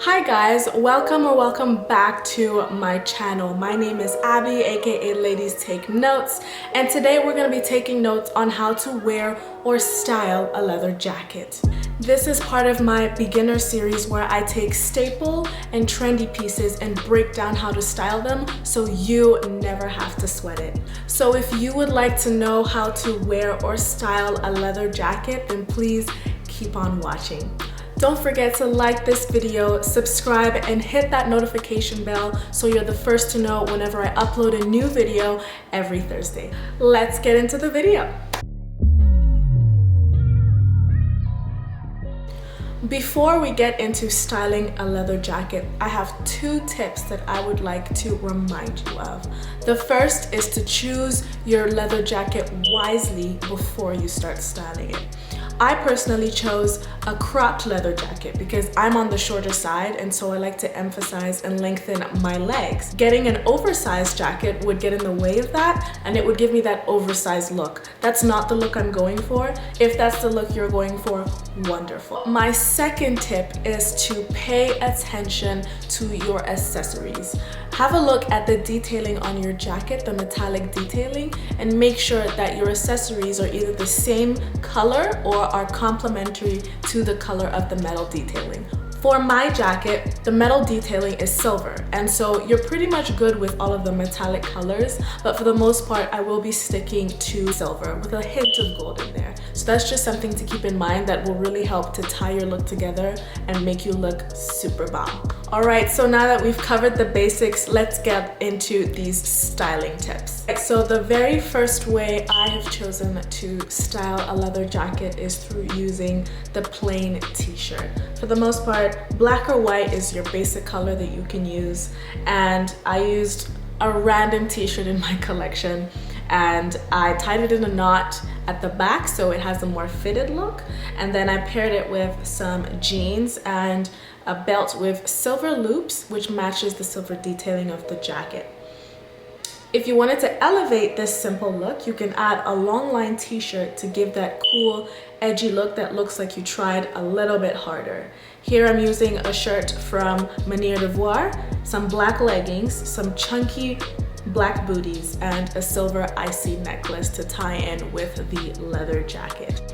Hi guys, welcome back to my channel. My name is Abby, aka Ladies Take Notes, and today we're going to be taking notes on how to wear or style a leather jacket. This is part of my beginner series where I take staple and trendy pieces and break down how to style them so you never have to sweat it. So if you would like to know how to wear or style a leather jacket, then please keep on watching. Don't forget to like this video, subscribe, and hit that notification bell so you're the first to know whenever I upload a new video every Thursday. Let's get into the video. Before we get into styling a leather jacket, I have two tips that I would like to remind you of. The first is to choose your leather jacket wisely before you start styling it. I personally chose a cropped leather jacket because I'm on the shorter side, and so I like to emphasize and lengthen my legs. Getting an oversized jacket would get in the way of that, and it would give me that oversized look. That's not the look I'm going for. If that's the look you're going for, wonderful. My second tip is to pay attention to your accessories. Have a look at the detailing on your jacket, the metallic detailing, and make sure that your accessories are either the same color or are complementary to the color of the metal detailing. For my jacket, the metal detailing is silver, and so you're pretty much good with all of the metallic colors, but for the most part, I will be sticking to silver with a hint of gold in there. So that's just something to keep in mind that will really help to tie your look together and make you look super bomb. All right, so now that we've covered the basics, let's get into these styling tips. So the very first way I have chosen to style a leather jacket is through using the plain t-shirt. For the most part, black or white is your basic color that you can use, and I used a random t-shirt in my collection and I tied it in a knot at the back so it has a more fitted look, and then I paired it with some jeans and a belt with silver loops which matches the silver detailing of the jacket. If you wanted to elevate this simple look, you can add a long line t-shirt to give that cool, edgy look that looks like you tried a little bit harder. Here I'm using a shirt from Manière d'Ivoire, some black leggings, some chunky black booties, and a silver icy necklace to tie in with the leather jacket.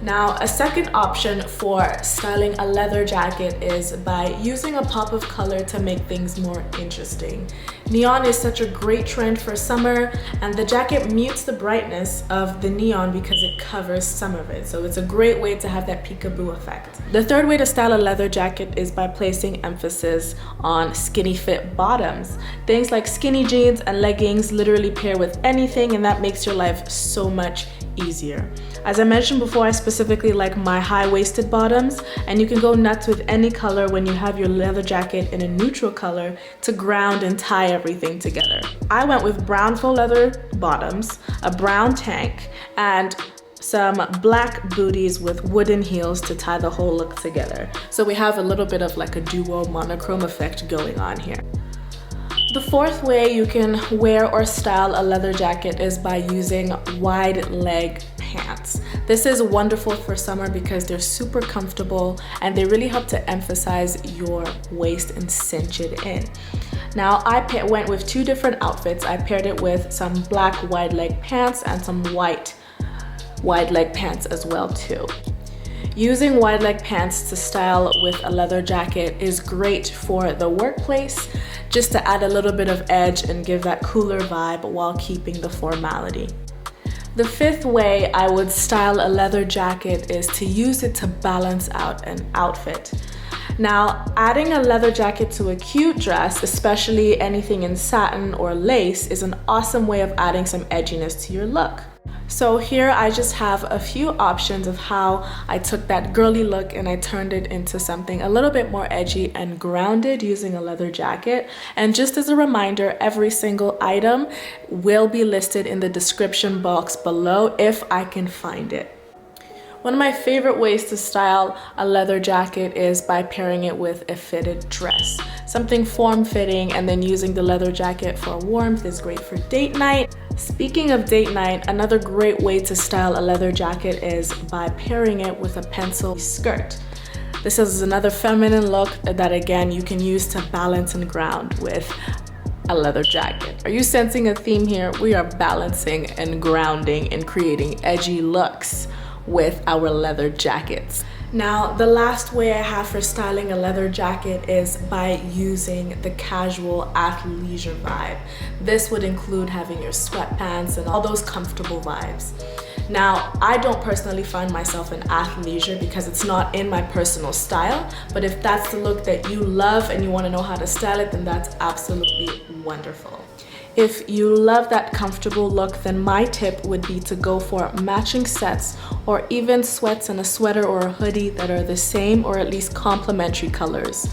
Now, a second option for styling a leather jacket is by using a pop of color to make things more interesting. Neon is such a great trend for summer, and the jacket mutes the brightness of the neon because it covers some of it. So it's a great way to have that peekaboo effect. The third way to style a leather jacket is by placing emphasis on skinny fit bottoms. Things like skinny jeans and leggings literally pair with anything, and that makes your life so much easier. As I mentioned before, I specifically like my high-waisted bottoms, and you can go nuts with any color when you have your leather jacket in a neutral color to ground and tie everything together. I went with brown faux leather bottoms, a brown tank, and some black booties with wooden heels to tie the whole look together. So we have a little bit of like a duo monochrome effect going on here. The fourth way you can wear or style a leather jacket is by using wide leg pants. This is wonderful for summer because they're super comfortable and they really help to emphasize your waist and cinch it in. Now I went with two different outfits. I paired it with some black wide leg pants and some white wide leg pants as well too. Using wide leg pants to style with a leather jacket is great for the workplace, just to add a little bit of edge and give that cooler vibe while keeping the formality. The fifth way I would style a leather jacket is to use it to balance out an outfit. Now, adding a leather jacket to a cute dress, especially anything in satin or lace, is an awesome way of adding some edginess to your look. So here I just have a few options of how I took that girly look and I turned it into something a little bit more edgy and grounded using a leather jacket. And just as a reminder, every single item will be listed in the description box below if I can find it. One of my favorite ways to style a leather jacket is by pairing it with a fitted dress. Something form-fitting and then using the leather jacket for warmth is great for date night. Speaking of date night, another great way to style a leather jacket is by pairing it with a pencil skirt. This is another feminine look that again you can use to balance and ground with a leather jacket. Are you sensing a theme here? We are balancing and grounding and creating edgy looks with our leather jackets. Now, the last way I have for styling a leather jacket is by using the casual athleisure vibe. This would include having your sweatpants and all those comfortable vibes. Now, I don't personally find myself in athleisure because it's not in my personal style, but if that's the look that you love and you want to know how to style it, then that's absolutely wonderful. If you love that comfortable look, then my tip would be to go for matching sets or even sweats and a sweater or a hoodie that are the same or at least complementary colors.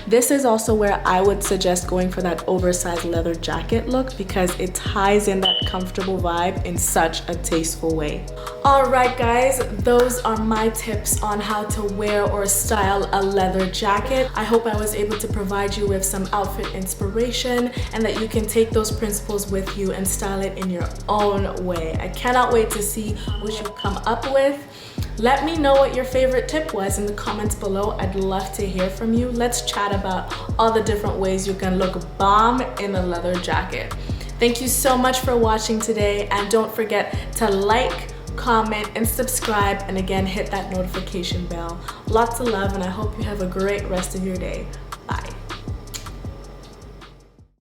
This is also where I would suggest going for that oversized leather jacket look because it ties in that comfortable vibe in such a tasteful way. All right, guys, those are my tips on how to wear or style a leather jacket. I hope I was able to provide you with some outfit inspiration and that you can take those principles with you and style it in your own way. I cannot wait to see what you come up with. Let me know what your favorite tip was in the comments below. I'd love to hear from you. Let's chat about all the different ways you can look bomb in a leather jacket. Thank you so much for watching today, and don't forget to like, comment, and subscribe, and again, hit that notification bell. Lots of love, and I hope you have a great rest of your day.